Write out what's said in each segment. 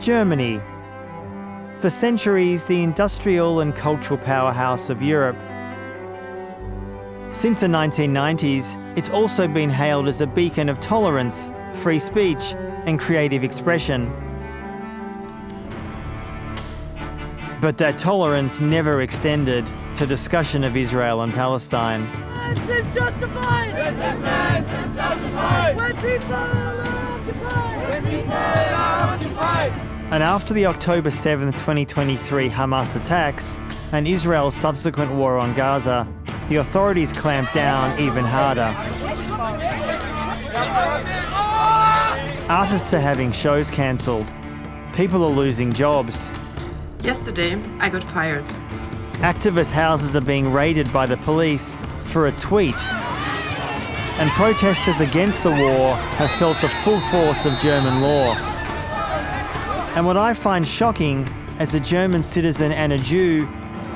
Germany. For centuries, the industrial and cultural powerhouse of Europe. Since the 1990s, it's also been hailed as a beacon of tolerance, free speech, and creative expression. But that tolerance never extended to discussion of Israel and Palestine. Violence is justified! Resistance is justified! When people are occupied! When people are occupied! And after the October 7, 2023 Hamas attacks and Israel's subsequent war on Gaza, the authorities clamped down even harder. Artists are having shows cancelled. People are losing jobs. Yesterday, I got fired. Activist houses are being raided by the police for a tweet. And protesters against the war have felt the full force of German law. And what I find shocking as a German citizen and a Jew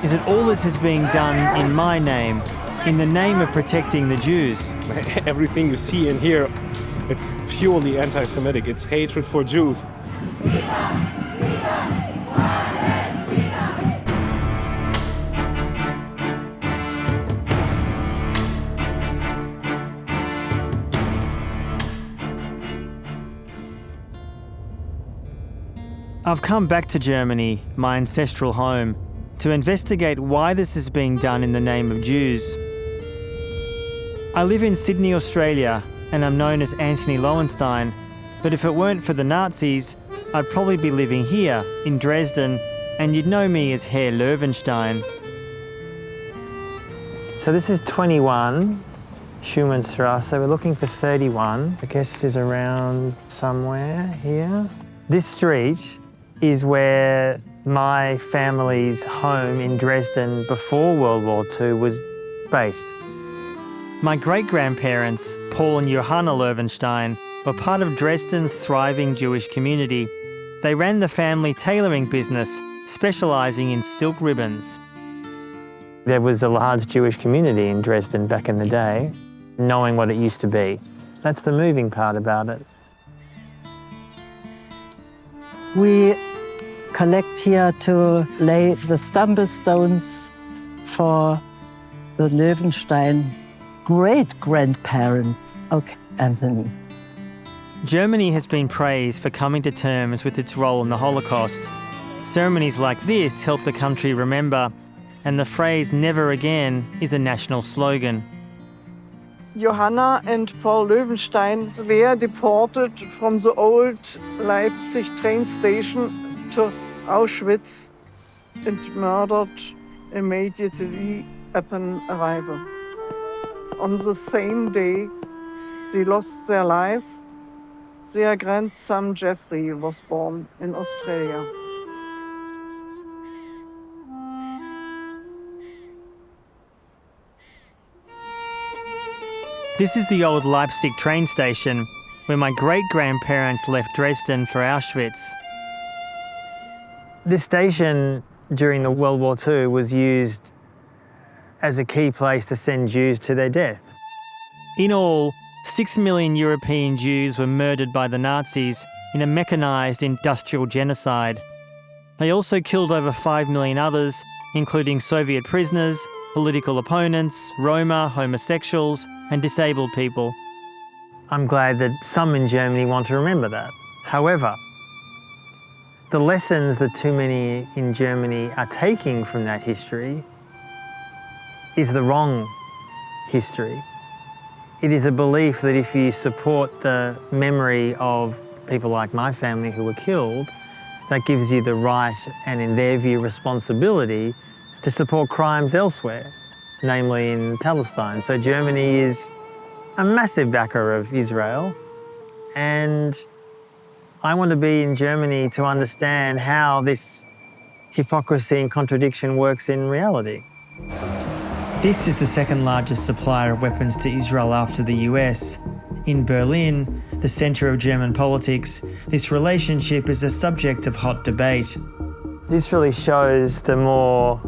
is that all this is being done in my name, in the name of protecting the Jews. Everything you see and hear, it's purely anti-Semitic. It's hatred for Jews. I've come back to Germany, my ancestral home, to investigate why this is being done in the name of Jews. I live in Sydney, Australia, and I'm known as Antony Loewenstein, but if it weren't for the Nazis, I'd probably be living here, in Dresden, and you'd know me as Herr Loewenstein. So this is 21, Schumannstrasse. We're looking for 31. I guess is around somewhere here. This street is where my family's home in Dresden before World War II was based. My great-grandparents, Paul and Johanna Loewenstein, were part of Dresden's thriving Jewish community. They ran the family tailoring business, specialising in silk ribbons. There was a large Jewish community in Dresden back in the day, knowing what it used to be. That's the moving part about it. We collect here to lay the stumble stones for the Loewenstein great-grandparents of Antony. Germany has been praised for coming to terms with its role in the Holocaust. Ceremonies like this help the country remember, and the phrase "never again" is a national slogan. Johanna and Paul Loewenstein were deported from the old Leipzig train station to Auschwitz and murdered immediately upon arrival. On the same day they lost their life, their grandson Jeffrey was born in Australia. This is the old Leipzig train station where my great-grandparents left Dresden for Auschwitz. This station during the World War II was used as a key place to send Jews to their death. In all, 6 million European Jews were murdered by the Nazis in a mechanised industrial genocide. They also killed over 5 million others, including Soviet prisoners, political opponents, Roma, homosexuals, and disabled people. I'm glad that some in Germany want to remember that. However, the lessons that too many in Germany are taking from that history is the wrong history. It is a belief that if you support the memory of people like my family who were killed, that gives you the right and, in their view, responsibility to support crimes elsewhere, namely in Palestine. So Germany is a massive backer of Israel, and I want to be in Germany to understand how this hypocrisy and contradiction works in reality. This is the second largest supplier of weapons to Israel after the US. In Berlin, the centre of German politics, this relationship is a subject of hot debate. This really shows the more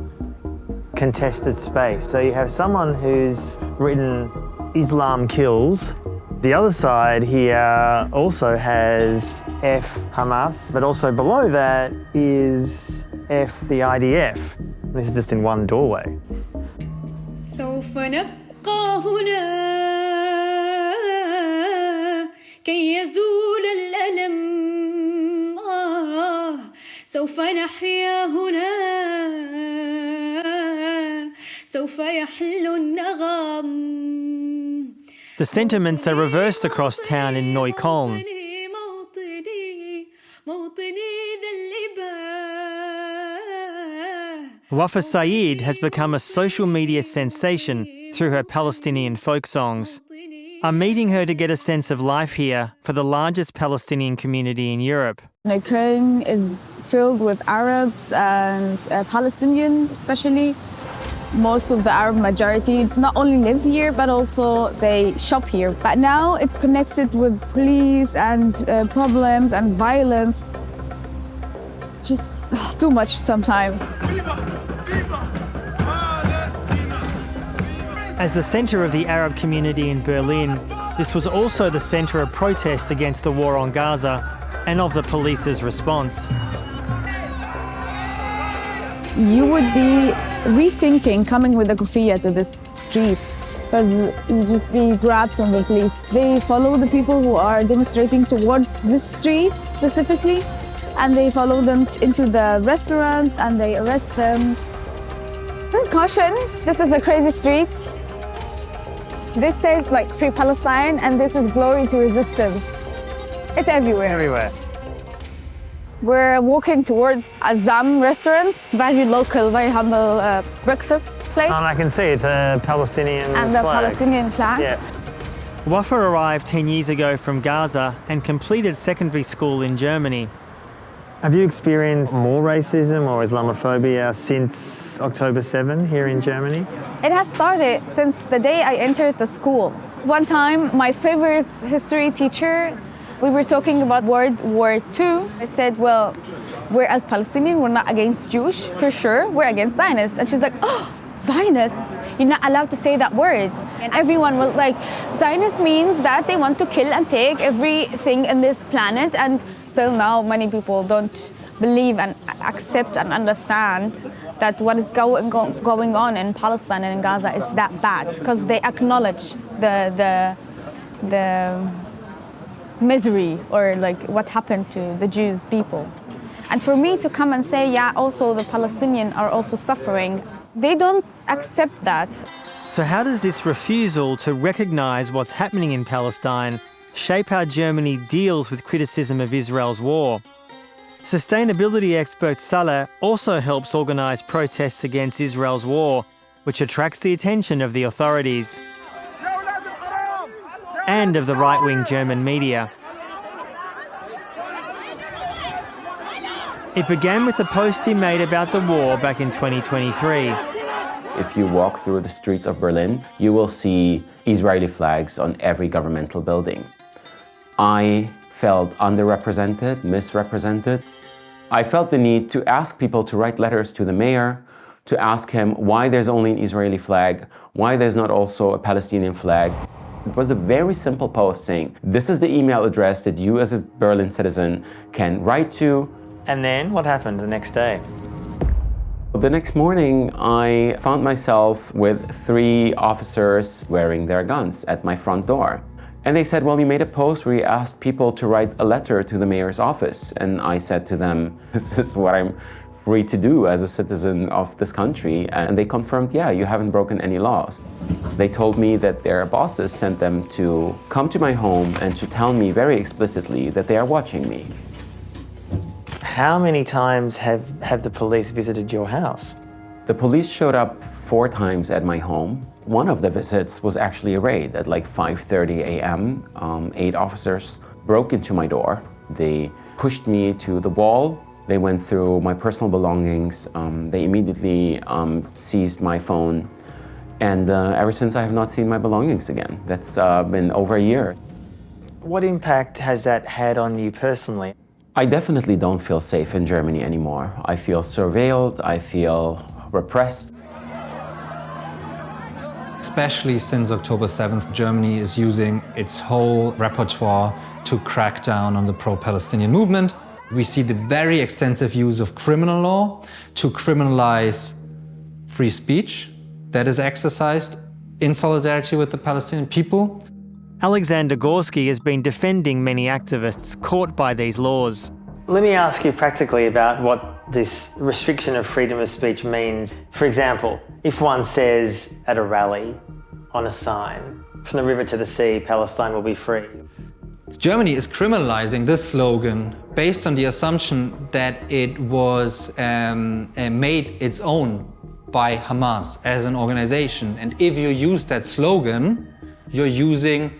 contested space. So you have someone who's written "Islam kills" The other side here also has F Hamas, but also below that is F the IDF. This is just in one doorway. سوف نبقى هنا كي يزول الألم سوف نحيا هنا سوف يحل النغم. The sentiments are reversed across town in Neukölln. Wafa Saeed has become a social media sensation through her Palestinian folk songs. I'm meeting her to get a sense of life here for the largest Palestinian community in Europe. Neukölln is filled with Arabs and Palestinians especially. Most of the Arab majority not only live here, but also they shop here. But now it's connected with police and problems and violence. Just too much sometimes. As the centre of the Arab community in Berlin, this was also the centre of protests against the war on Gaza and of the police's response. You would be rethinking coming with a kufiya to this street because you just be grabbed from the police. They follow the people who are demonstrating towards this street specifically, and they follow them into the restaurants and they arrest them. Caution, this is a crazy street. This says like Free Palestine and this is Glory to Resistance. It's everywhere. Everywhere. We're walking towards a Zam restaurant, very local, very humble breakfast place. And I can see it, the Palestinian And the flags. Palestinian flags. Yeah. Wafa arrived 10 years ago from Gaza and completed secondary school in Germany. Have you experienced more racism or Islamophobia since October 7 here in Germany? It has started since the day I entered the school. One time, my favorite history teacher, we were talking about World War II. I said, well, we're as Palestinian, we're not against Jewish, for sure, we're against Zionists. And she's like, oh, Zionists? You're not allowed to say that word. And everyone was like, Zionist means that they want to kill and take everything in this planet. And still now, many people don't believe and accept and understand that what is going on in Palestine and in Gaza is that bad, because they acknowledge the misery or like what happened to the Jews people. And for me to come and say, yeah, also the Palestinians are also suffering, they don't accept that. So how does this refusal to recognise what's happening in Palestine shape how Germany deals with criticism of Israel's war? Sustainability expert Salah also helps organise protests against Israel's war, which attracts the attention of the authorities and of the right-wing German media. It began with a post he made about the war back in 2023. If you walk through the streets of Berlin, you will see Israeli flags on every governmental building. I felt underrepresented, misrepresented. I felt the need to ask people to write letters to the mayor, to ask him why there's only an Israeli flag, why there's not also a Palestinian flag. It was a very simple post saying, this is the email address that you as a Berlin citizen can write to. And then what happened the next day? The next morning, I found myself with 3 officers wearing their guns at my front door. And they said, well, you made a post where you asked people to write a letter to the mayor's office. And I said to them, this is what I'm free to do as a citizen of this country. And they confirmed, yeah, you haven't broken any laws. They told me that their bosses sent them to come to my home and to tell me very explicitly that they are watching me. How many times have the police visited your house? The police showed up 4 times at my home. One of the visits was actually a raid at like 5:30 a.m. 8 officers broke into my door. They pushed me to the wall. They went through my personal belongings. They immediately seized my phone. And ever since, I have not seen my belongings again. That's been over a year. What impact has that had on you personally? I definitely don't feel safe in Germany anymore. I feel surveilled. I feel repressed. Especially since October 7th, Germany is using its whole repertoire to crack down on the pro-Palestinian movement. We see the very extensive use of criminal law to criminalize free speech that is exercised in solidarity with the Palestinian people. Alexander Gorski has been defending many activists caught by these laws. Let me ask you practically about what this restriction of freedom of speech means. For example, if one says at a rally on a sign, "From the river to the sea, Palestine will be free." Germany is criminalizing this slogan based on the assumption that it was made its own by Hamas as an organization. And if you use that slogan, you're using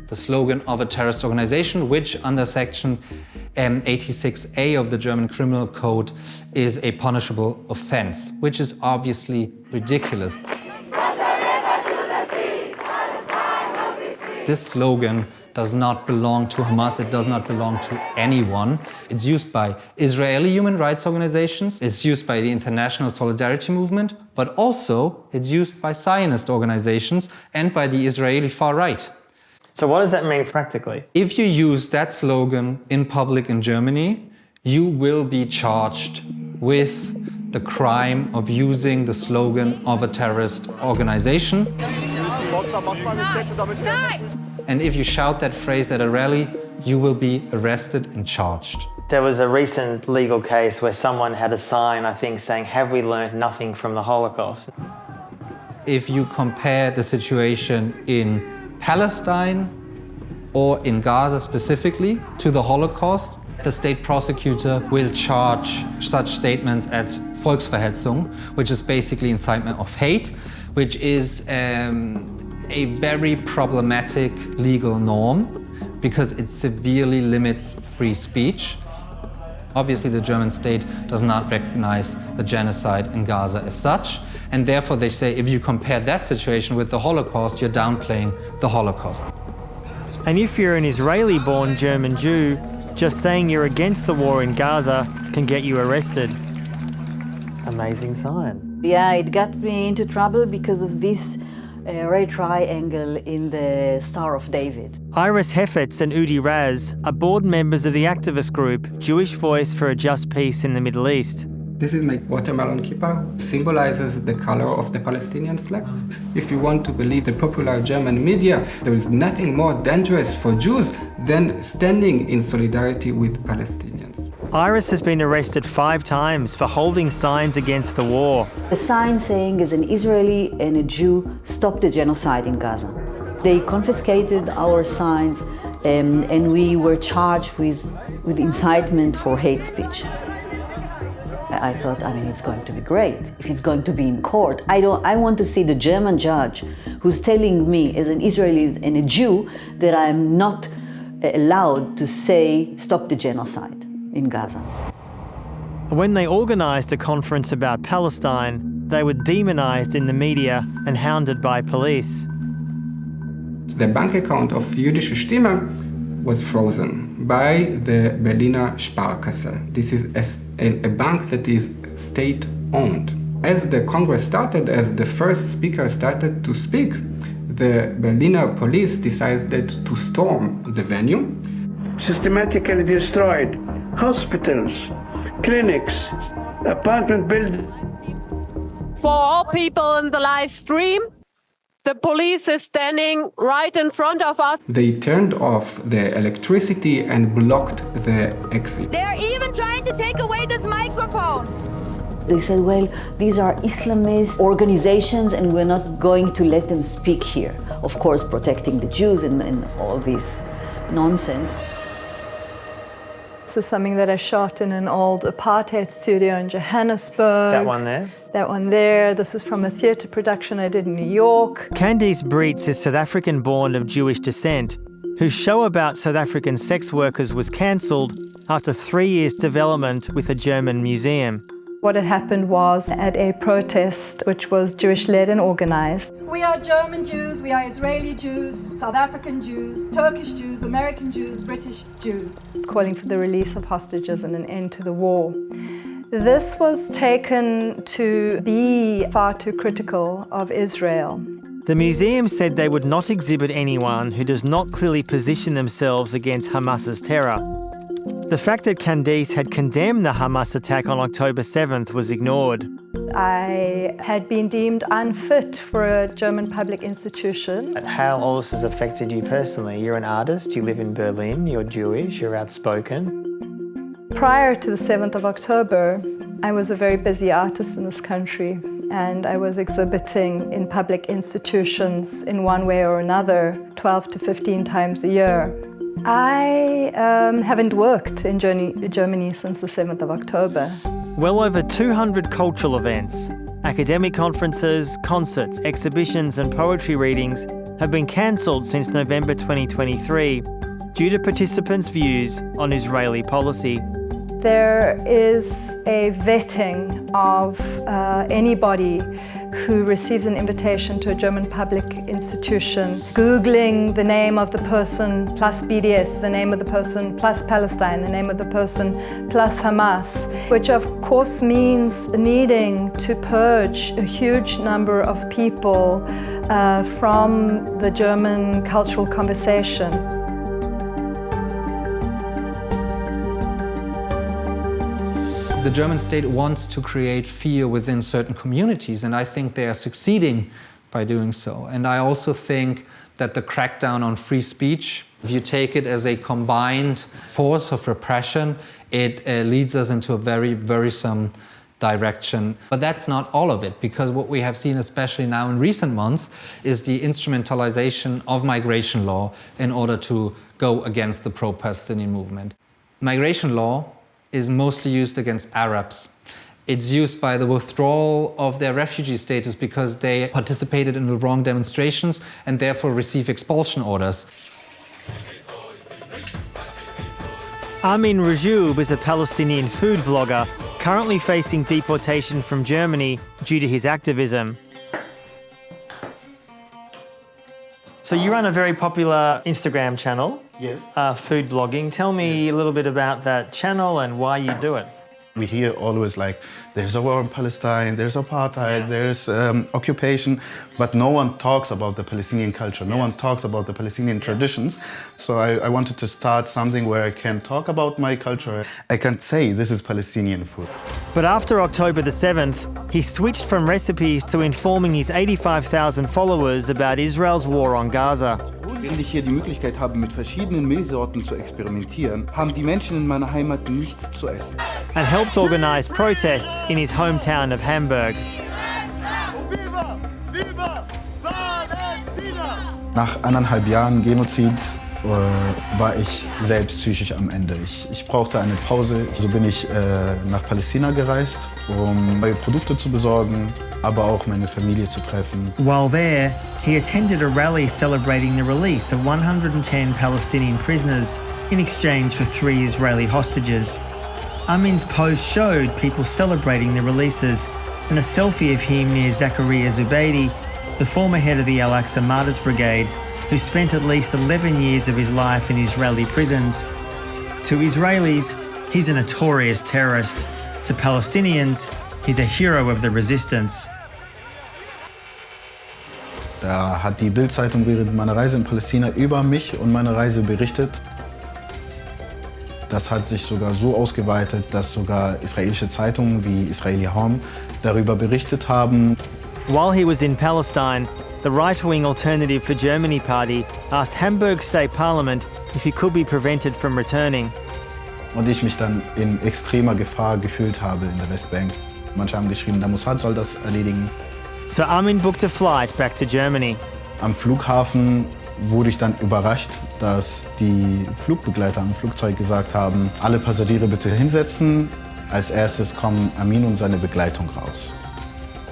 the slogan of a terrorist organization, which under section 86A of the German Criminal Code is a punishable offense, which is obviously ridiculous. This slogan does not belong to Hamas, it does not belong to anyone. It's used by Israeli human rights organizations, it's used by the international solidarity movement, but also it's used by Zionist organizations and by the Israeli far right. So what does that mean practically? If you use that slogan in public in Germany, you will be charged with the crime of using the slogan of a terrorist organization. And if you shout that phrase at a rally, you will be arrested and charged. There was a recent legal case where someone had a sign, I think, saying, "Have we learned nothing from the Holocaust?" If you compare the situation in Palestine or in Gaza specifically to the Holocaust, the state prosecutor will charge such statements as Volksverhetzung, which is basically incitement of hate, which is a very problematic legal norm because it severely limits free speech. Obviously, the German state does not recognize the genocide in Gaza as such, and therefore they say if you compare that situation with the Holocaust, you're downplaying the Holocaust. And if you're an Israeli-born German Jew, just saying you're against the war in Gaza can get you arrested. Amazing sign. Yeah, it got me into trouble because of this red triangle in the Star of David. Iris Hefetz and Udi Raz are board members of the activist group Jewish Voice for a Just Peace in the Middle East. This is my watermelon kippah, symbolizes the color of the Palestinian flag. If you want to believe the popular German media, there is nothing more dangerous for Jews than standing in solidarity with Palestinians. Iris has been arrested 5 times for holding signs against the war. A sign saying as an Israeli and a Jew, stop the genocide in Gaza. They confiscated our signs and we were charged with incitement for hate speech. I thought, it's going to be great if it's going to be in court. I want to see the German judge who's telling me as an Israeli and a Jew that I'm not allowed to say stop the genocide in Gaza. When they organised a conference about Palestine, they were demonised in the media and hounded by police. The bank account of Jüdische Stimme was frozen by the Berliner Sparkasse. This is a bank that is state-owned. As the Congress started, as the first speaker started to speak, the Berliner police decided to storm the venue. Systematically destroyed hospitals, clinics, apartment buildings. For all people in the live stream, the police is standing right in front of us. They turned off the electricity and blocked the exit. They're even trying to take away this microphone. They said, well, these are Islamist organizations and we're not going to let them speak here. Of course, protecting the Jews and all this nonsense. This is something that I shot in an old apartheid studio in Johannesburg. That one there? That one there. This is from a theatre production I did in New York. Candice Breitz is South African-born of Jewish descent, whose show about South African sex workers was cancelled after 3 years' development with a German museum. What had happened was at a protest which was Jewish-led and organised. We are German Jews, we are Israeli Jews, South African Jews, Turkish Jews, American Jews, British Jews. Calling for the release of hostages and an end to the war. This was taken to be far too critical of Israel. The museum said they would not exhibit anyone who does not clearly position themselves against Hamas's terror. The fact that Candice had condemned the Hamas attack on October 7th was ignored. I had been deemed unfit for a German public institution. How all this has affected you personally? You're an artist, you live in Berlin, you're Jewish, you're outspoken. Prior to the 7th of October, I was a very busy artist in this country, and I was exhibiting in public institutions in one way or another 12 to 15 times a year. I haven't worked in Germany since the 7th of October. Well over 200 cultural events, academic conferences, concerts, exhibitions and poetry readings have been cancelled since November 2023 due to participants' views on Israeli policy. There is a vetting of anybody who receives an invitation to a German public institution, Googling the name of the person plus BDS, the name of the person plus Palestine, the name of the person plus Hamas, which of course means needing to purge a huge number of people from the German cultural conversation. The German state wants to create fear within certain communities, and I think they are succeeding by doing so. And I also think that the crackdown on free speech, if you take it as a combined force of repression, it leads us into a very worrisome direction. But that's not all of it, because what we have seen, especially now in recent months, is the instrumentalization of migration law in order to go against the pro-Palestinian movement. Migration law is mostly used against Arabs. It's used by the withdrawal of their refugee status because they participated in the wrong demonstrations and therefore receive expulsion orders. Amin Rajoub is a Palestinian food vlogger currently facing deportation from Germany due to his activism. So you run a very popular Instagram channel. Yes. Food blogging. Tell me a little bit about that channel and why you do it. We hear always like, there's a war in Palestine, there's apartheid, there's occupation, but no one talks about the Palestinian culture, no one talks about the Palestinian traditions. So I wanted to start something where I can talk about my culture. I can say this is Palestinian food. But after October the 7th, he switched from recipes to informing his 85,000 followers about Israel's war on Gaza. Wenn ich hier die Möglichkeit habe, mit verschiedenen Mehlsorten zu experimentieren, haben die Menschen in meiner Heimat nichts zu essen. And helped organise protests in his hometown of Hamburg. Nach 1,5 Jahren Genozid war ich selbst psychisch am Ende. Ich brauchte eine Pause. So bin ich nach Palästina gereist, um neue Produkte zu besorgen, aber auch meine Familie zu treffen. While there, he attended a rally celebrating the release of 110 Palestinian prisoners in exchange for 3 Israeli hostages. Amin's post showed people celebrating the releases, and a selfie of him near Zakaria Zubeidi, the former head of the Al-Aqsa Martyrs Brigade, who spent at least 11 years of his life in Israeli prisons. To Israelis, he's a notorious terrorist. To Palestinians, he's a hero of the resistance. Da hat die Bild-Zeitung während meiner Reise in Palästina über mich und meine Reise berichtet. Das hat sich sogar so ausgeweitet, dass sogar israelische Zeitungen wie Israeli Home darüber berichtet haben. While he was in Palestine, the right-wing Alternative for Germany party asked Hamburg State Parliament if he could be prevented from returning. Und ich mich dann in extremer Gefahr gefühlt habe in der Westbank. Manche haben geschrieben, der Mossad soll das erledigen. So Amin booked a flight back to Germany. Am Flughafen wurde ich dann überrascht, dass die Flugbegleiter am Flugzeug gesagt haben, alle Passagiere bitte hinsetzen. Als erstes kommen Amin und seine Begleitung raus.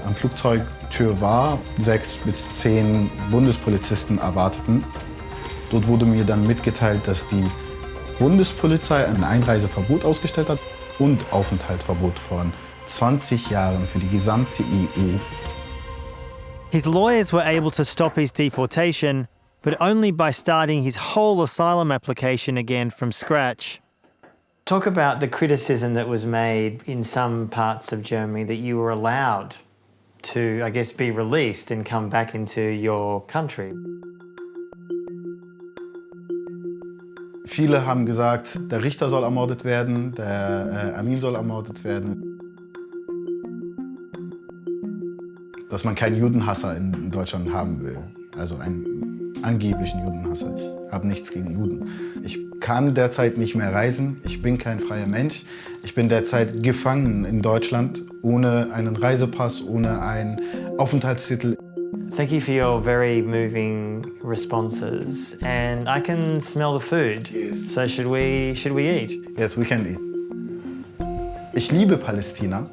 Am Flugzeugtür war 6 bis 10 Bundespolizisten erwarteten. Dort wurde mir dann mitgeteilt, dass die Bundespolizei ein Einreiseverbot ausgestellt hat und Aufenthaltsverbot von 20 Jahren für die gesamte EU. His lawyers were able to stop his deportation, but only by starting his whole asylum application again from scratch. Talk about the criticism that was made in some parts of Germany that you were allowed to, I guess, be released and come back into your country. Viele haben gesagt, der Richter soll ermordet werden, der Amin soll ermordet werden. Dass man keinen Judenhasser in Deutschland haben will. Also einen angeblichen Judenhasser. Ich habe nichts gegen Juden. Ich kann derzeit nicht mehr reisen. Ich bin kein freier Mensch. Ich bin derzeit gefangen in Deutschland, ohne einen Reisepass, ohne einen Aufenthaltstitel. Thank you for your very moving responses. And I can smell the food. Yes. So should we eat? Yes, we can eat. Ich liebe Palästina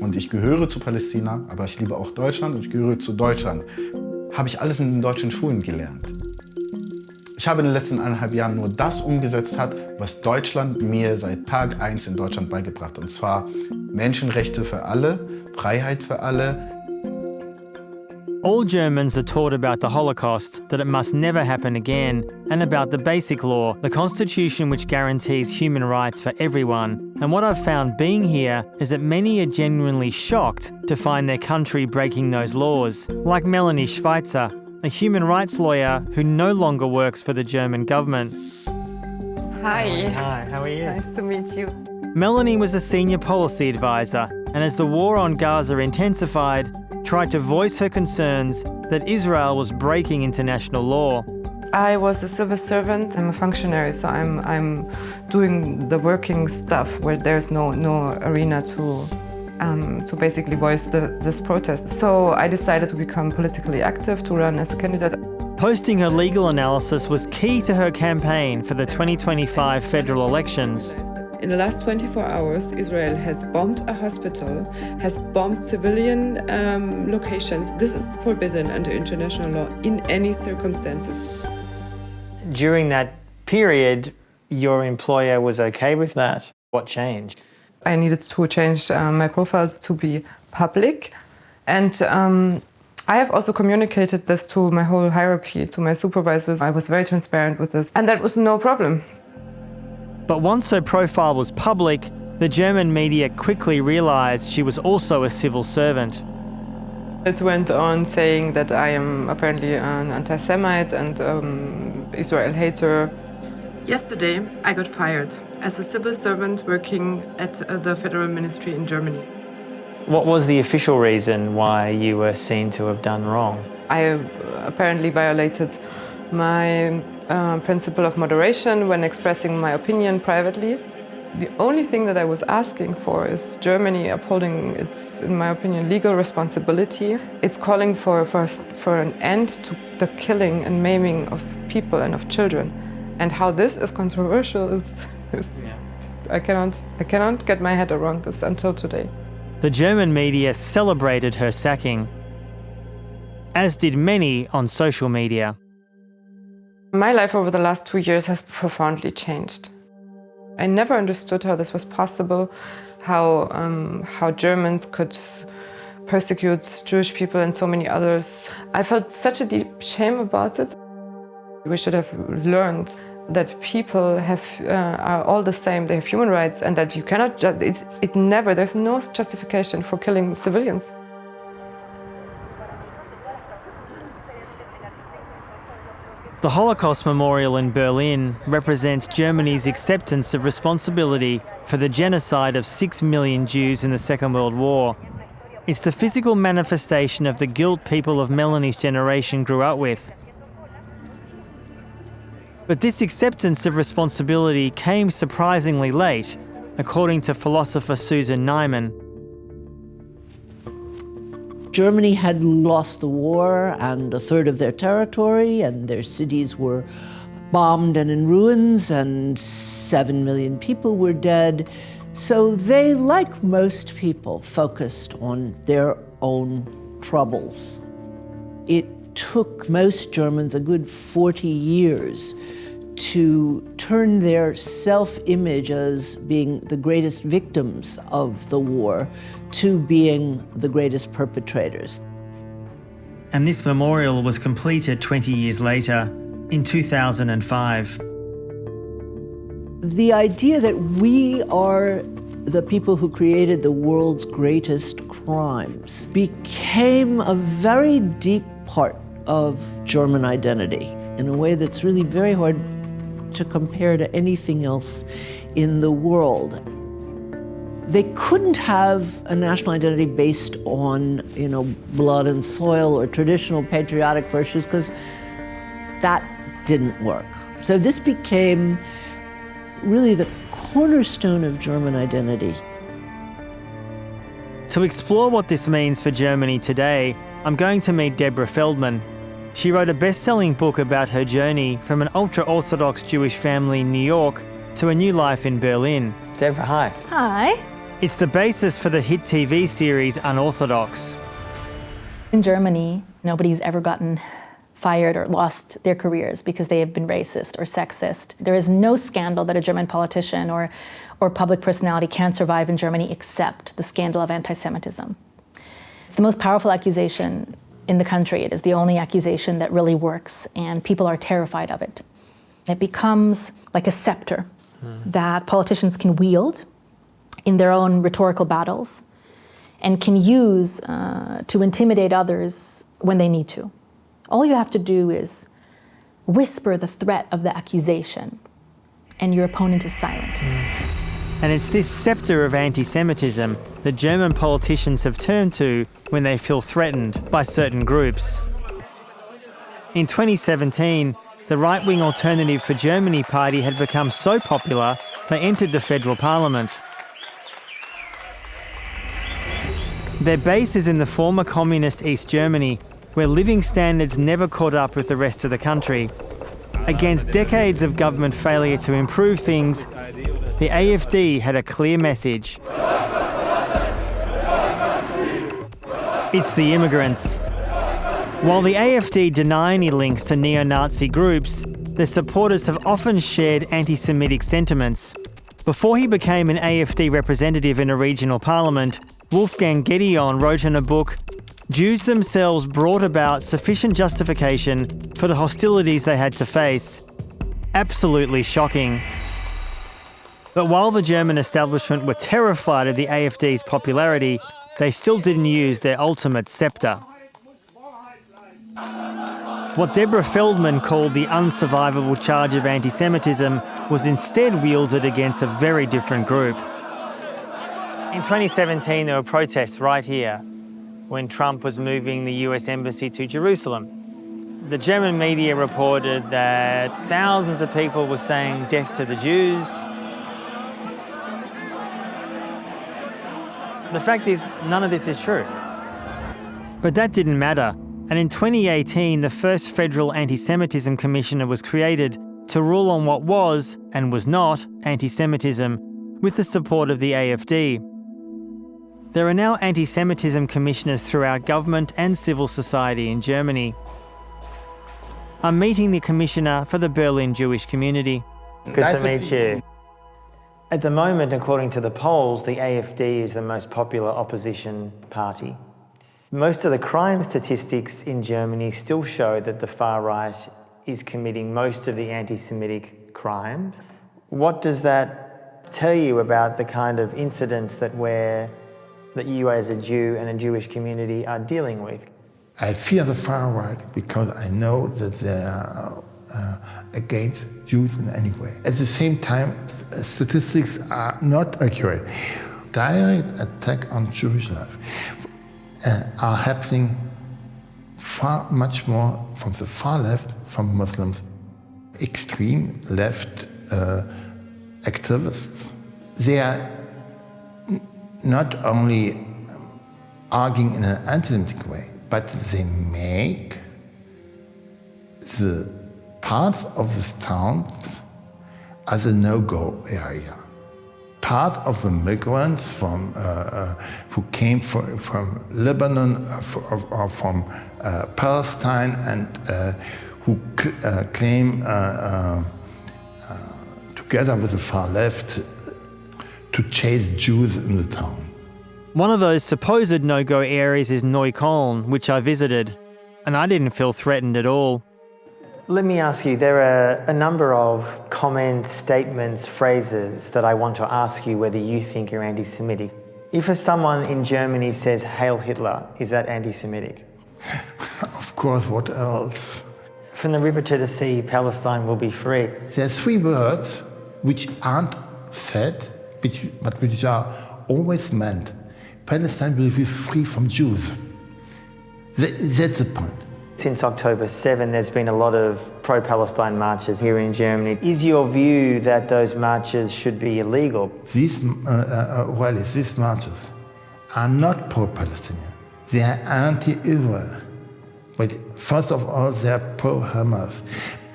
und ich gehöre zu Palästina, aber ich liebe auch Deutschland und ich gehöre zu Deutschland. Habe ich alles in den deutschen Schulen gelernt. Ich habe in den letzten 1,5 Jahren nur das umgesetzt hat, was Deutschland mir seit Tag 1 in Deutschland beigebracht hat. Und zwar Menschenrechte für alle, Freiheit für alle. All Germans are taught about the Holocaust, that it must never happen again, and about the basic law, the constitution which guarantees human rights for everyone. And what I've found being here is that many are genuinely shocked to find their country breaking those laws, like Melanie Schweitzer, a human rights lawyer who no longer works for the German government. Hi. Hi, how are you? Nice to meet you. Melanie was a senior policy advisor, and as the war on Gaza intensified, tried to voice her concerns that Israel was breaking international law. I was a civil servant. I'm a functionary, so I'm doing the working stuff where there's no arena to basically voice this protest. So I decided to become politically active, to run as a candidate. Posting her legal analysis was key to her campaign for the 2025 federal elections. In the last 24 hours, Israel has bombed a hospital, has bombed civilian locations. This is forbidden under international law in any circumstances. During that period, your employer was okay with that. What changed? I needed to change my profiles to be public. And I have also communicated this to my whole hierarchy, to my supervisors. I was very transparent with this, and that was no problem. But once her profile was public, the German media quickly realised she was also a civil servant. It went on saying that I am apparently an anti-Semite and Israel hater. Yesterday, I got fired as a civil servant working at the Federal Ministry in Germany. What was the official reason why you were seen to have done wrong? I apparently violated my principle of moderation when expressing my opinion privately. The only thing that I was asking for is Germany upholding its, in my opinion, legal responsibility. It's calling for an end to the killing and maiming of people and of children. And how this is controversial is I cannot get my head around this until today. The German media celebrated her sacking, as did many on social media. My life over the last 2 years has profoundly changed. I never understood how this was possible, how Germans could persecute Jewish people and so many others. I felt such a deep shame about it. We should have learned that people are all the same, they have human rights, and that you cannot there's no justification for killing civilians. The Holocaust Memorial in Berlin represents Germany's acceptance of responsibility for the genocide of 6 million Jews in the Second World War. It's the physical manifestation of the guilt people of Melanie's generation grew up with. But this acceptance of responsibility came surprisingly late, according to philosopher Susan Neiman. Germany had lost the war and a third of their territory, and their cities were bombed and in ruins, and 7 million people were dead. So they, like most people, focused on their own troubles. It took most Germans a good 40 years to turn their self-image as being the greatest victims of the war to being the greatest perpetrators. And this memorial was completed 20 years later, in 2005. The idea that we are the people who created the world's greatest crimes became a very deep part of German identity in a way that's really very hard to compare to anything else in the world. They couldn't have a national identity based on, blood and soil or traditional patriotic virtues, because that didn't work. So this became really the cornerstone of German identity. To explore what this means for Germany today, I'm going to meet Deborah Feldman. She wrote a best-selling book about her journey from an ultra-Orthodox Jewish family in New York to a new life in Berlin. Deborah, hi. Hi. It's the basis for the hit TV series Unorthodox. In Germany, nobody's ever gotten fired or lost their careers because they have been racist or sexist. There is no scandal that a German politician or public personality can survive in Germany except the scandal of anti-Semitism. It's the most powerful accusation in the country. It is the only accusation that really works, and people are terrified of it. It becomes like a scepter that politicians can wield in their own rhetorical battles and can use to intimidate others when they need to. All you have to do is whisper the threat of the accusation, and your opponent is silent. And it's this scepter of anti-Semitism that German politicians have turned to when they feel threatened by certain groups. In 2017, the right-wing Alternative for Germany party had become so popular they entered the federal parliament. Their base is in the former communist East Germany, where living standards never caught up with the rest of the country. Against decades of government failure to improve things, the AfD had a clear message. It's the immigrants. While the AfD deny any links to neo-Nazi groups, their supporters have often shared anti-Semitic sentiments. Before he became an AfD representative in a regional parliament, Wolfgang Gedeon wrote in a book, "Jews themselves brought about sufficient justification for the hostilities they had to face." Absolutely shocking. But while the German establishment were terrified of the AfD's popularity, they still didn't use their ultimate scepter. What Deborah Feldman called the unsurvivable charge of anti-Semitism was instead wielded against a very different group. In 2017, there were protests right here when Trump was moving the US embassy to Jerusalem. The German media reported that thousands of people were saying death to the Jews. The fact is, none of this is true. But that didn't matter. And in 2018, the first federal anti-Semitism commissioner was created to rule on what was, and was not, anti-Semitism, with the support of the AfD. There are now anti-Semitism commissioners throughout government and civil society in Germany. I'm meeting the commissioner for the Berlin Jewish community. Good to meet you. At the moment, according to the polls, the AfD is the most popular opposition party. Most of the crime statistics in Germany still show that the far right is committing most of the anti-Semitic crimes. What does that tell you about the kind of incidents that you as a Jew and a Jewish community are dealing with? I fear the far right because I know that they are against Jews in any way. At the same time, statistics are not accurate. Direct attack on Jewish life are happening much more from the far left, from Muslims. Extreme left activists, they are not only arguing in an anti-Semitic way, but they make the parts of this town as a no-go area. Part of the migrants who came from Lebanon or from Palestine and who claim, together with the far left, to chase Jews in the town. One of those supposed no-go areas is Neukölln, which I visited, and I didn't feel threatened at all. Let me ask you, there are a number of comments, statements, phrases that I want to ask you whether you think are anti-Semitic. If someone in Germany says, "Hail Hitler," is that anti-Semitic? Of course, what else? From the river to the sea, Palestine will be free. There are three words which aren't said, but which are always meant. Palestine will be free from Jews. That's the point. Since October 7, there's been a lot of pro-Palestine marches here in Germany. Is your view that those marches should be illegal? These marches are not pro-Palestinian. They are anti-Israel. But first of all, they are pro-Hamas.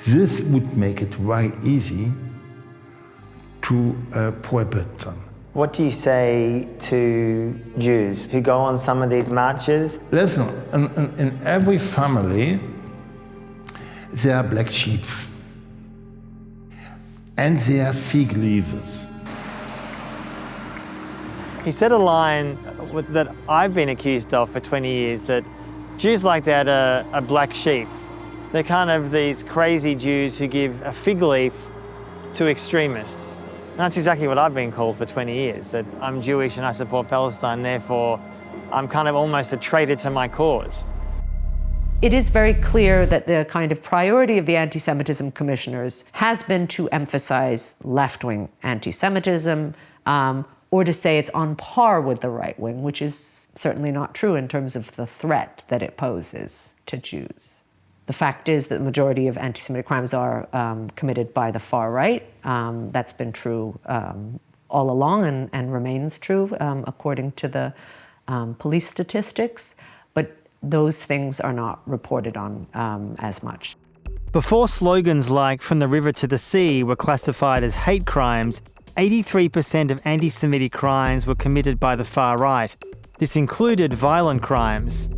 This would make it very easy to prohibit them. What do you say to Jews who go on some of these marches? Listen, in every family, there are black sheep. And there are fig leaves. He said a line that I've been accused of for 20 years, that Jews like that are black sheep. They're kind of these crazy Jews who give a fig leaf to extremists. And that's exactly what I've been called for 20 years, that I'm Jewish and I support Palestine, therefore I'm kind of almost a traitor to my cause. It is very clear that the kind of priority of the anti-Semitism commissioners has been to emphasize left-wing anti-Semitism, or to say it's on par with the right wing, which is certainly not true in terms of the threat that it poses to Jews. The fact is that the majority of anti-Semitic crimes are committed by the far right. That's been true all along and remains true according to the police statistics, but those things are not reported on as much. Before slogans like "From the river to the sea" were classified as hate crimes, 83% of anti-Semitic crimes were committed by the far right. This included violent crimes.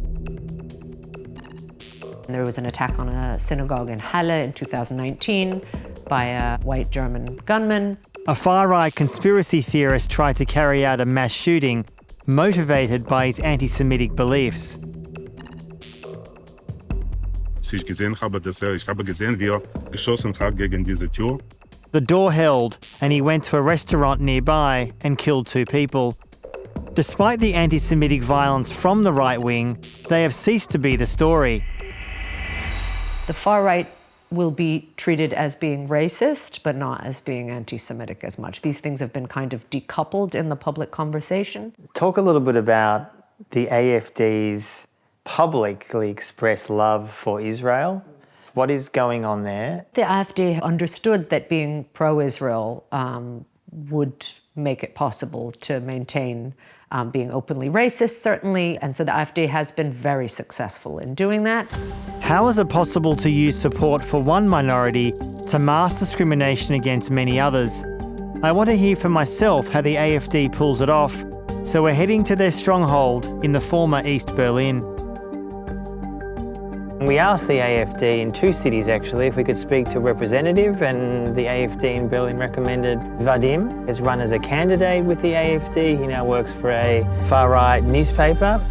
There was an attack on a synagogue in Halle in 2019 by a white German gunman. A far-right conspiracy theorist tried to carry out a mass shooting, motivated by his anti-Semitic beliefs. The door held, and he went to a restaurant nearby and killed 2 people. Despite the anti-Semitic violence from the right wing, they have ceased to be the story. The far right will be treated as being racist, but not as being anti-Semitic as much. These things have been kind of decoupled in the public conversation. Talk a little bit about the AFD's publicly expressed love for Israel. What is going on there? The AfD understood that being pro-Israel would make it possible to maintain being openly racist, certainly, and so the AfD has been very successful in doing that. How is it possible to use support for one minority to mask discrimination against many others? I want to hear for myself how the AfD pulls it off, so we're heading to their stronghold in the former East Berlin. We asked the AfD in 2 cities, actually, if we could speak to a representative, and the AfD in Berlin recommended Vadim. Has run as a candidate with the AfD. He now works for a far-right newspaper.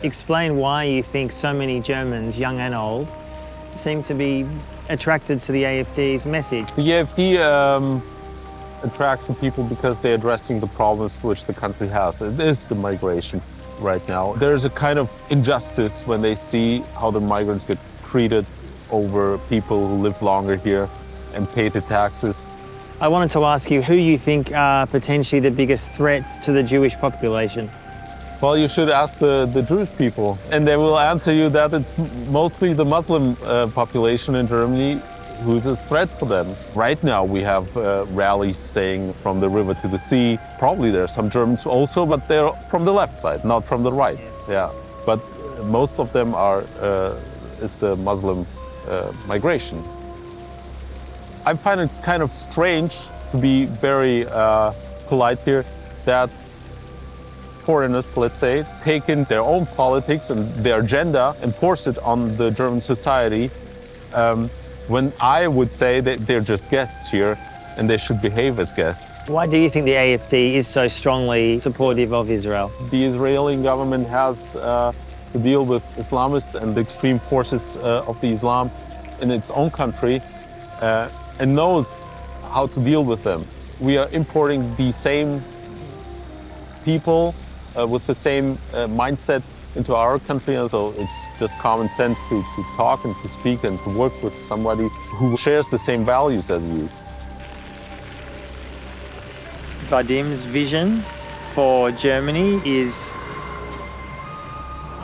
Explain why you think so many Germans, young and old, seem to be attracted to the AfD's message. The AfD attracts the people because they're addressing the problems which the country has. It is the migration right now. There's a kind of injustice when they see how the migrants get treated over people who live longer here and pay the taxes. I wanted to ask you who you think are potentially the biggest threats to the Jewish population. Well, you should ask the Jewish people, and they will answer you that it's mostly the Muslim population in Germany who's a threat for them. Right now we have rallies saying from the river to the sea. Probably there are some Germans also, but they're from the left side, not from the right. Yeah, but most of them is the Muslim migration. I find it kind of strange, to be very polite here, that foreigners, let's say, take in their own politics and their agenda and force it on the German society. When I would say that they're just guests here and they should behave as guests. Why do you think the AfD is so strongly supportive of Israel? The Israeli government has to deal with Islamists and the extreme forces of the Islam, in its own country and knows how to deal with them. We are importing the same people with the same mindset into our country, and so it's just common sense to talk and to speak and to work with somebody who shares the same values as you. Vadim's vision for Germany is,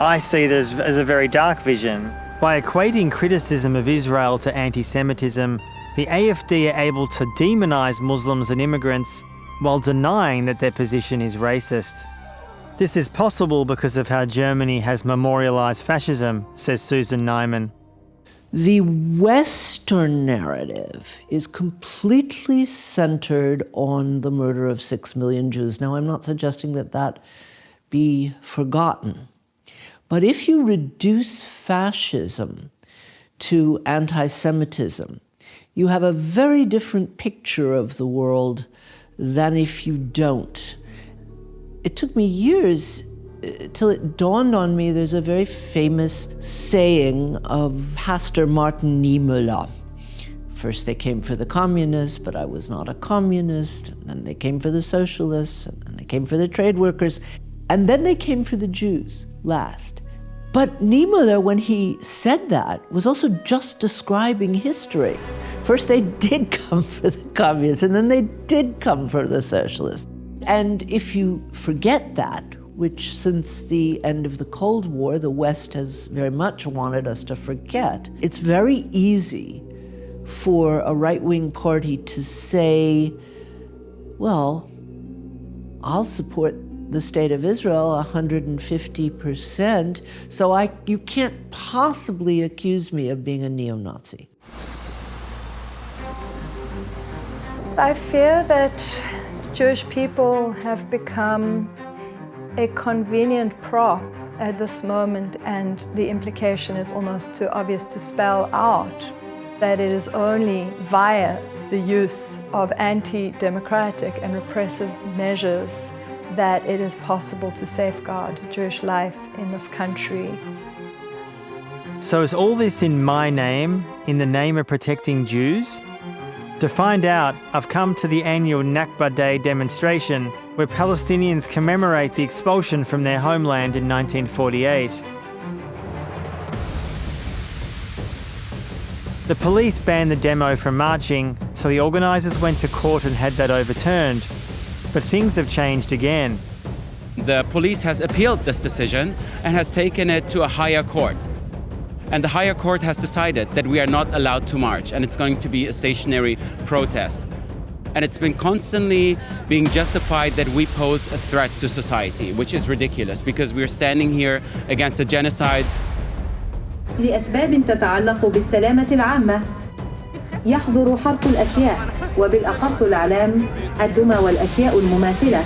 I see it as a very dark vision. By equating criticism of Israel to anti-Semitism, the AfD are able to demonise Muslims and immigrants while denying that their position is racist. This is possible because of how Germany has memorialised fascism, says Susan Nyman. The Western narrative is completely centered on the murder of 6 million Jews. Now, I'm not suggesting that that be forgotten. But if you reduce fascism to anti-Semitism, you have a very different picture of the world than if you don't. It took me years till it dawned on me there's a very famous saying of Pastor Martin Niemöller. First they came for the communists, but I was not a communist. And then they came for the socialists, and then they came for the trade workers. And then they came for the Jews last. But Niemöller, when he said that, was also just describing history. First they did come for the communists, and then they did come for the socialists. And if you forget that, which since the end of the Cold War, the West has very much wanted us to forget, it's very easy for a right-wing party to say, well, I'll support the state of Israel 150%, so you can't possibly accuse me of being a neo-Nazi. I fear that Jewish people have become a convenient prop at this moment, and the implication is almost too obvious to spell out, that it is only via the use of anti-democratic and repressive measures that it is possible to safeguard Jewish life in this country. So is all this in my name, in the name of protecting Jews? To find out, I've come to the annual Nakba Day demonstration where Palestinians commemorate the expulsion from their homeland in 1948. The police banned the demo from marching, so the organisers went to court and had that overturned. But things have changed again. The police has appealed this decision and has taken it to a higher court. And the higher court has decided that we are not allowed to march, and it's going to be a stationary protest. And it's been constantly being justified that we pose a threat to society, which is ridiculous because we're standing here against a genocide. لأسباب تتعلق بالسلامة العامة يحظر حرق الأشياء وبالأخص الأعلام الدمى والأشياء المماثلة.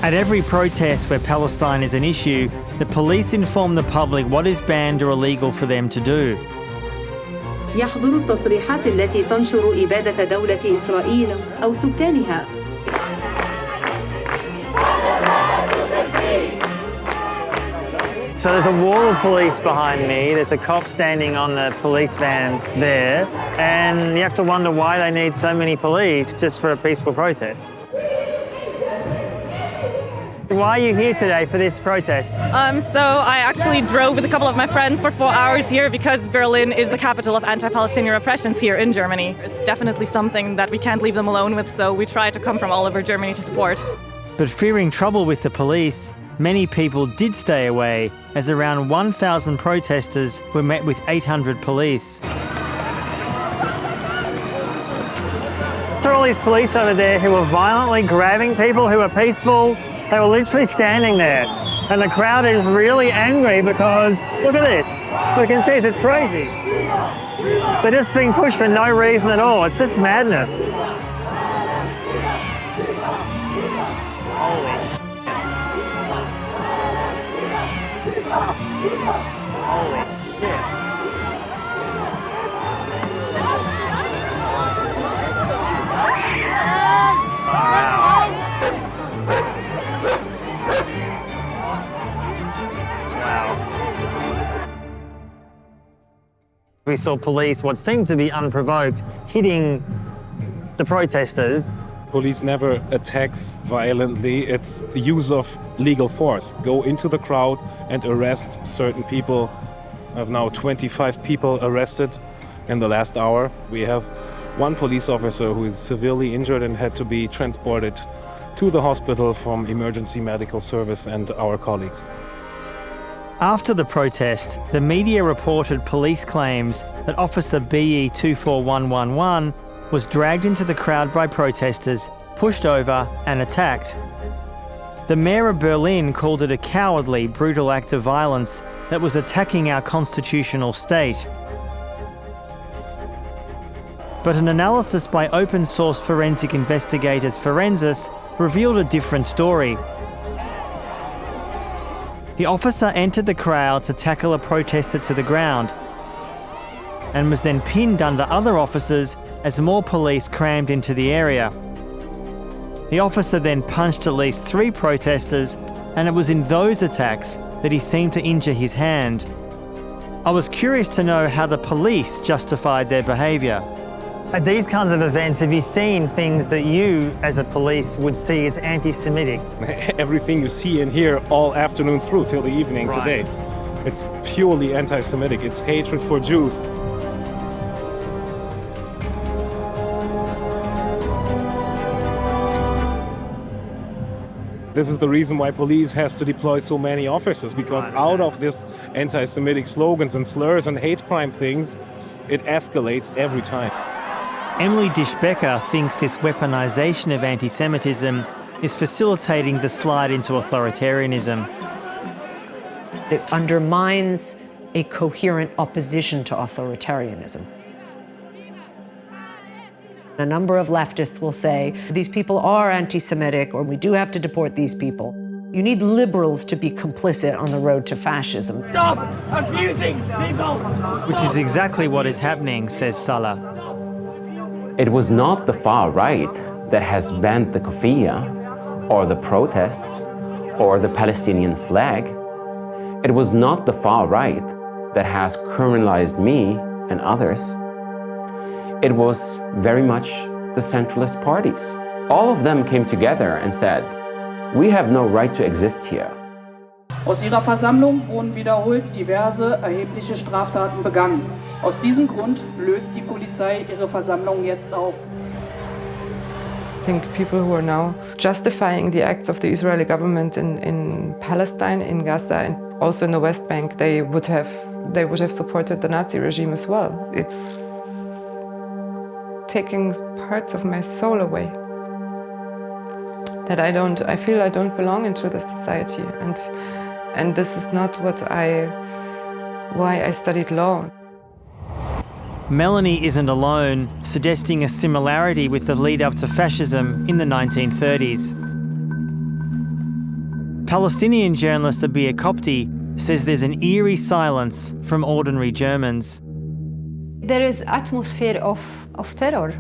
At every protest where Palestine is an issue, the police inform the public what is banned or illegal for them to do. يحظر التصريحات التي تنشر إبادة دولة إسرائيل أو سكانها. So there's a wall of police behind me, there's a cop standing on the police van there, and you have to wonder why they need so many police just for a peaceful protest. Why are you here today for this protest? So I actually drove with a couple of my friends for 4 hours here because Berlin is the capital of anti-Palestinian repressions here in Germany. It's definitely something that we can't leave them alone with, so we try to come from all over Germany to support. But fearing trouble with the police, many people did stay away, as around 1,000 protesters were met with 800 police. There are all these police over there who were violently grabbing people who were peaceful. They were literally standing there, and the crowd is really angry because, look at this, we can see it's crazy. They're just being pushed for no reason at all, it's just madness. Holy shit. We we saw police, what seemed to be unprovoked, hitting the protesters. Police never attacks violently. It's use of legal force. Go into the crowd and arrest certain people. I have now 25 people arrested in the last hour. We have one police officer who is severely injured and had to be transported to the hospital from emergency medical service and our colleagues. After the protest, the media reported police claims that Officer BE 24111 was dragged into the crowd by protesters, pushed over and attacked. The mayor of Berlin called it a cowardly, brutal act of violence that was attacking our constitutional state. But an analysis by open-source forensic investigators Forensis revealed a different story. The officer entered the crowd to tackle a protester to the ground and was then pinned under other officers as more police crammed into the area. The officer then punched at least 3 protesters, and it was in those attacks that he seemed to injure his hand. I was curious to know how the police justified their behaviour. At these kinds of events, have you seen things that you, as a police, would see as anti-Semitic? Everything you see and hear all afternoon through till the evening today. It's purely anti-Semitic. It's hatred for Jews. This is the reason why police has to deploy so many officers, because out of this anti-Semitic slogans and slurs and hate crime things, it escalates every time. Emily Disch-Becker thinks this weaponization of anti-Semitism is facilitating the slide into authoritarianism. It undermines a coherent opposition to authoritarianism. A number of leftists will say, these people are anti-Semitic, or we do have to deport these people. You need liberals to be complicit on the road to fascism. Stop abusing people! Which is exactly what is happening, says Salah. It was not the far right that has banned the kufiyya, or the protests, or the Palestinian flag. It was not the far right that has criminalized me and others. It was very much the centralist parties. All of them came together and said, we have no right to exist here. Aus ihrer Versammlung wurden wiederholt diverse erhebliche Straftaten begangen. Aus diesem Grund löst die Polizei ihre Versammlung jetzt auf. I think people who are now justifying the acts of the Israeli government in Palestine, in Gaza, and also in the West Bank, they would have supported the Nazi regime as well. It's taking parts of my soul away. That I feel I don't belong into this society, and this is not why I studied law. Melanie isn't alone, suggesting a similarity with the lead-up to fascism in the 1930s. Palestinian journalist Abir Kopti says there's an eerie silence from ordinary Germans. There is atmosphere of terror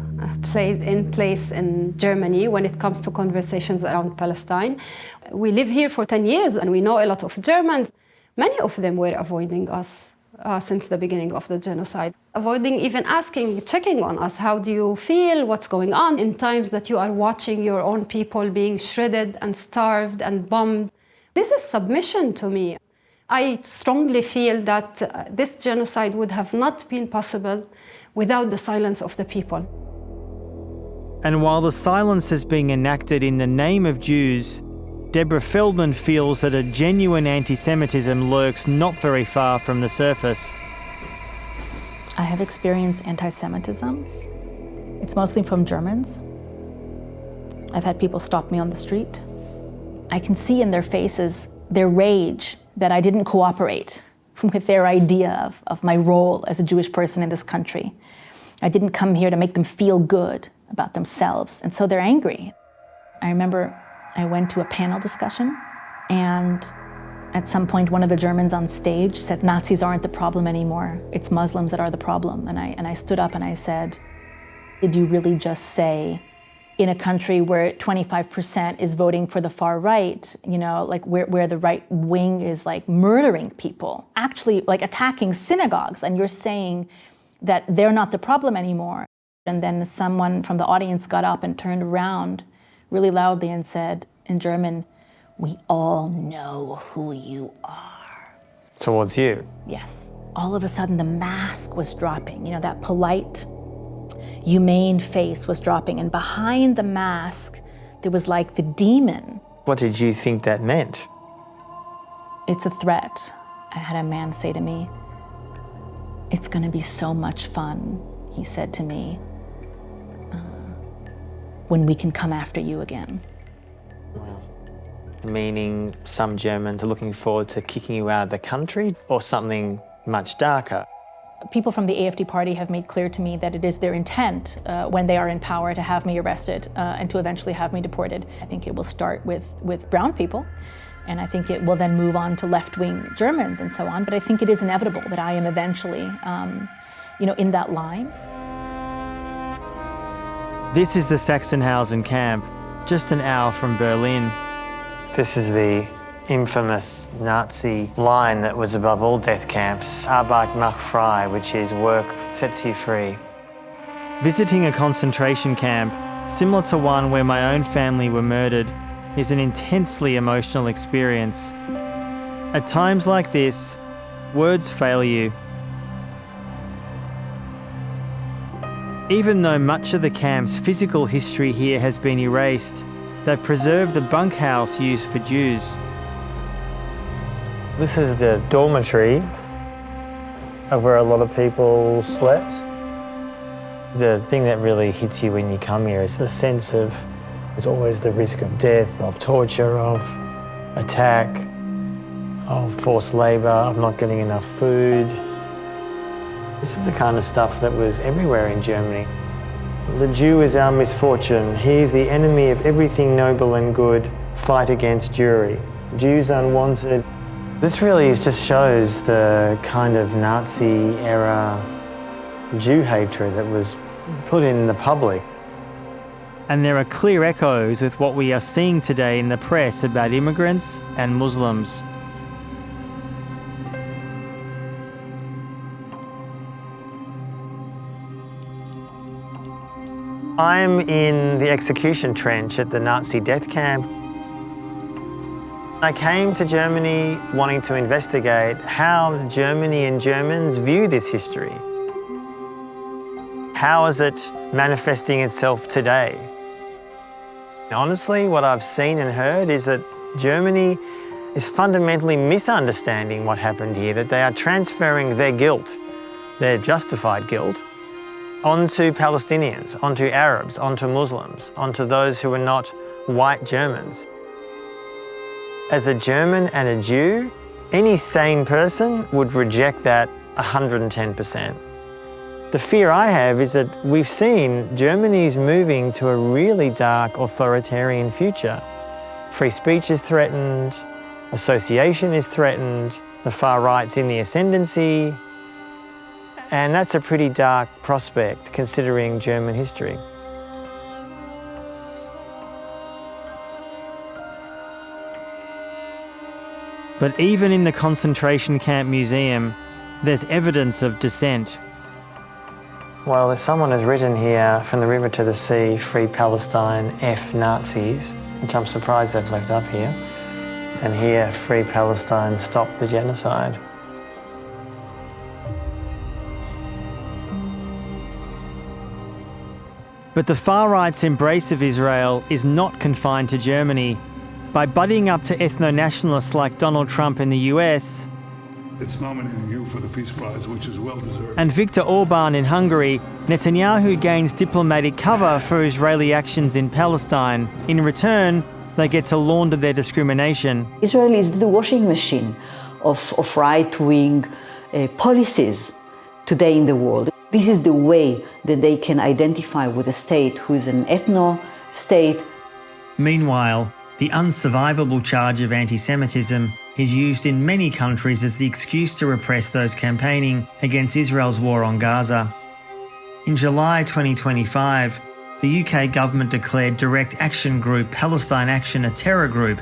in place in Germany when it comes to conversations around Palestine. We live here for 10 years and we know a lot of Germans. Many of them were avoiding us since the beginning of the genocide, avoiding even checking on us. How do you feel? What's going on in times that you are watching your own people being shredded and starved and bombed? This is submission to me. I strongly feel that this genocide would have not been possible without the silence of the people. And while the silence is being enacted in the name of Jews, Deborah Feldman feels that a genuine anti-Semitism lurks not very far from the surface. I have experienced anti-Semitism. It's mostly from Germans. I've had people stop me on the street. I can see in their faces their rage that I didn't cooperate with their idea of my role as a Jewish person in this country. I didn't come here to make them feel good about themselves, and so they're angry. I remember I went to a panel discussion, and at some point one of the Germans on stage said, Nazis aren't the problem anymore, it's Muslims that are the problem. And I stood up and I said, did you really just say, in a country where 25% is voting for the far right, like where the right wing is like murdering people, actually like attacking synagogues, and you're saying that they're not the problem anymore. And then someone from the audience got up and turned around really loudly and said in German, "We all know who you are." Towards you? Yes. All of a sudden the mask was dropping, that polite, humane face was dropping, and behind the mask there was like the demon. What did you think that meant? It's a threat. I had a man say to me, "It's going to be so much fun," he said to me, "when we can come after you again." Wow. Meaning some Germans are looking forward to kicking you out of the country, or something much darker? People from the AfD party have made clear to me that it is their intent when they are in power to have me arrested and to eventually have me deported. I think it will start with brown people, and I think it will then move on to left-wing Germans and so on. But I think it is inevitable that I am eventually, in that line. This is the Sachsenhausen camp, just an hour from Berlin. This is the infamous Nazi line that was above all death camps, Arbeit macht frei, which is work sets you free. Visiting a concentration camp, similar to one where my own family were murdered, is an intensely emotional experience. At times like this, words fail you. Even though much of the camp's physical history here has been erased, they've preserved the bunkhouse used for Jews. This is the dormitory of where a lot of people slept. The thing that really hits you when you come here is the sense of there's always the risk of death, of torture, of attack, of forced labour, of not getting enough food. This is the kind of stuff that was everywhere in Germany. The Jew is our misfortune. He is the enemy of everything noble and good. Fight against Jewry. Jews unwanted. This really just shows the kind of Nazi-era Jew hatred that was put in the public. And there are clear echoes with what we are seeing today in the press about immigrants and Muslims. I'm in the execution trench at the Nazi death camp. I came to Germany wanting to investigate how Germany and Germans view this history. How is it manifesting itself today? Honestly, what I've seen and heard is that Germany is fundamentally misunderstanding what happened here, that they are transferring their guilt, their justified guilt, onto Palestinians, onto Arabs, onto Muslims, onto those who are not white Germans. As a German and a Jew, any sane person would reject that 110%. The fear I have is that we've seen Germany's moving to a really dark authoritarian future. Free speech is threatened, association is threatened, the far right's in the ascendancy, and that's a pretty dark prospect considering German history. But even in the concentration camp museum, there's evidence of dissent. Well, someone has written here, from the river to the sea, free Palestine, F Nazis, which I'm surprised they've left up here. And here, free Palestine, stop the genocide. But the far right's embrace of Israel is not confined to Germany. By buddying up to ethno-nationalists like Donald Trump in the US, it's nominating you for the Peace Prize, which is well-deserved. And Viktor Orban in Hungary, Netanyahu gains diplomatic cover for Israeli actions in Palestine. In return, they get to launder their discrimination. Israel is the washing machine of right-wing policies today in the world. This is the way that they can identify with a state who is an ethno-state. Meanwhile, the unsurvivable charge of anti-Semitism is used in many countries as the excuse to repress those campaigning against Israel's war on Gaza. In July 2025, the UK government declared Direct Action Group Palestine Action a terror group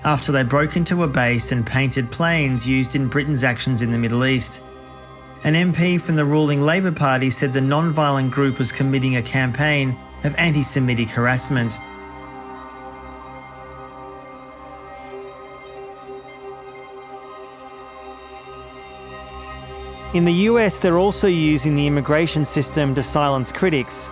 after they broke into a base and painted planes used in Britain's actions in the Middle East. An MP from the ruling Labor Party said the non-violent group was committing a campaign of anti-Semitic harassment. In the US, they're also using the immigration system to silence critics.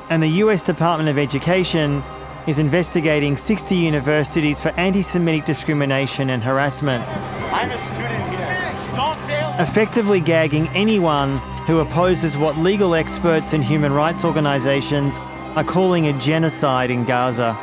And the US Department of Education is investigating 60 universities for anti-Semitic discrimination and harassment. I'm a student here. Don't fail. Effectively gagging anyone who opposes what legal experts and human rights organisations are calling a genocide in Gaza.